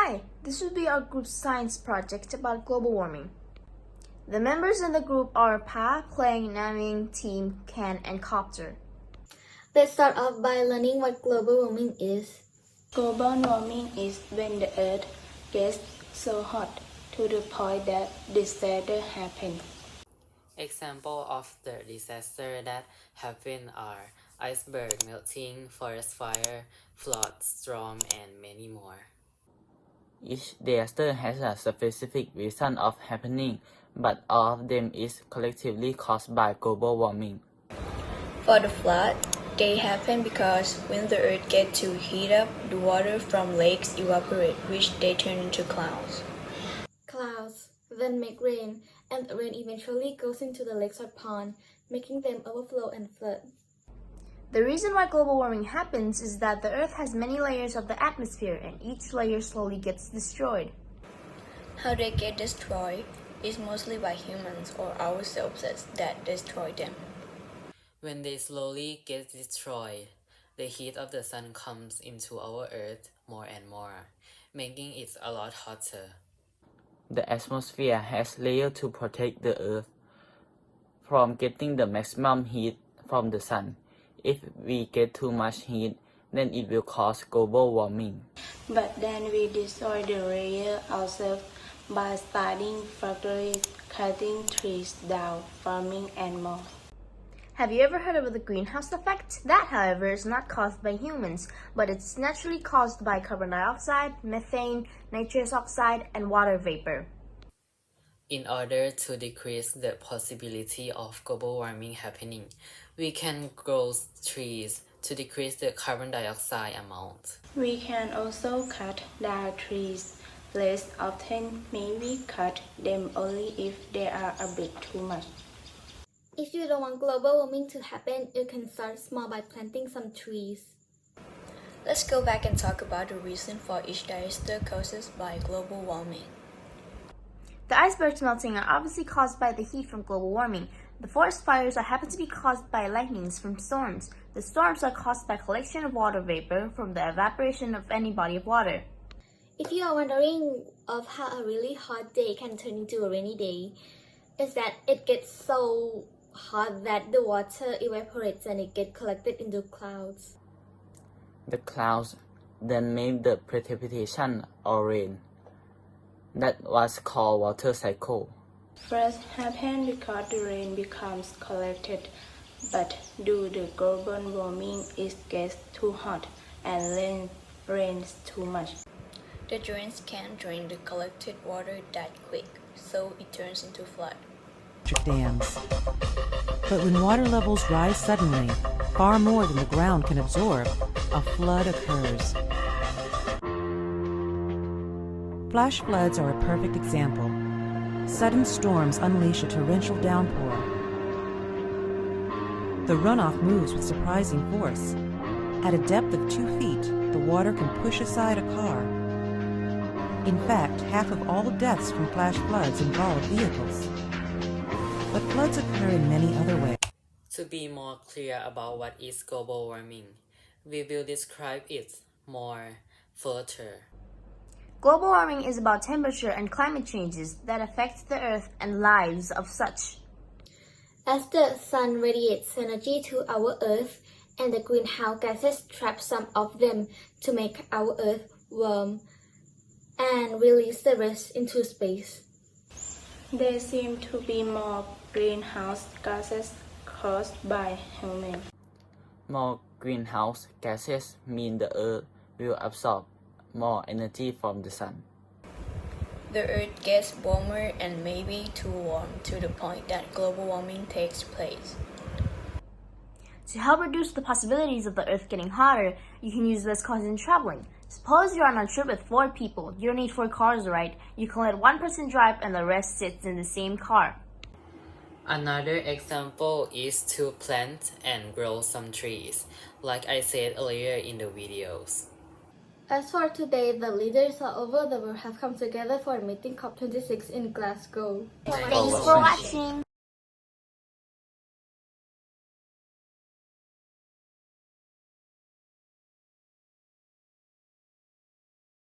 Hi, this will be our group science project about global warming. The members in the group are Pa, Plang, Naming, Team, Ken, and Copter. Let's start off by learning what global warming is. Global warming is when the Earth gets so hot to the point that disasters happen. Examples of the disasters that happen are iceberg melting, forest fire, flood, storm, and many more. Each disaster has a specific reason of happening, but all of them is collectively caused by global warming. For the flood, they happen because when the Earth gets too heated up, the water from lakes evaporate, which they turn into clouds. Clouds then make rain, and the rain eventually goes into the lakes or pond, making them overflow and flood. The reason why global warming happens is that the Earth has many layers of the atmosphere and each layer slowly gets destroyed. How they get destroyed is mostly by humans or ourselves that destroy them. When they slowly get destroyed, the heat of the sun comes into our Earth more and more, making it a lot hotter. The atmosphere has layers to protect the Earth from getting the maximum heat from the sun. If we get too much heat, then it will cause global warming. But then we destroy the layer ourselves by starting factories, cutting trees down, farming, and more. Have you ever heard of the greenhouse effect? That, however, is not caused by humans, but it's naturally caused by carbon dioxide, methane, nitrous oxide, and water vapor. In order to decrease the possibility of global warming happening, we can grow trees to decrease the carbon dioxide amount. We can also cut down trees less often, maybe cut them only if they are a bit too much. If you don't want global warming to happen, you can start small by planting some trees. Let's go back and talk about the reason for each disaster caused by global warming. The icebergs melting are obviously caused by the heat from global warming. The forest fires happen to be caused by lightnings from storms. The storms are caused by collection of water vapor from the evaporation of any body of water. If you are wondering of how a really hot day can turn into a rainy day, it's that it gets so hot that the water evaporates and it gets collected into clouds. The clouds then make the precipitation or rain. That was called water cycle. First happen because the rain becomes collected, but due to global warming it gets too hot and then rains too much. The drains can't drain the collected water that quick, so it turns into flood. Dams. But when water levels rise suddenly, far more than the ground can absorb, a flood occurs. Flash floods are a perfect example. Sudden storms unleash a torrential downpour. The runoff moves with surprising force. At a depth of 2 feet, the water can push aside a car. In fact, half of all deaths from flash floods involve vehicles. But floods occur in many other ways. To be more clear about what is global warming, we will describe it more further. Global warming is about temperature and climate changes that affect the Earth and lives of such. As the sun radiates energy to our Earth, and the greenhouse gases trap some of them to make our Earth warm and release the rest into space. There seem to be more greenhouse gases caused by humans. More greenhouse gases mean the Earth will absorb more energy from the sun. The Earth gets warmer and maybe too warm to the point that global warming takes place. To help reduce the possibilities of the Earth getting hotter, you can use less cars in traveling. Suppose you're on a trip with 4 people. You don't need 4 cars, right? You can let one person drive and the rest sits in the same car. Another example is to plant and grow some trees, like I said earlier in the videos. As for today, the leaders all over the world have come together for a meeting COP26 in Glasgow. Thanks for watching.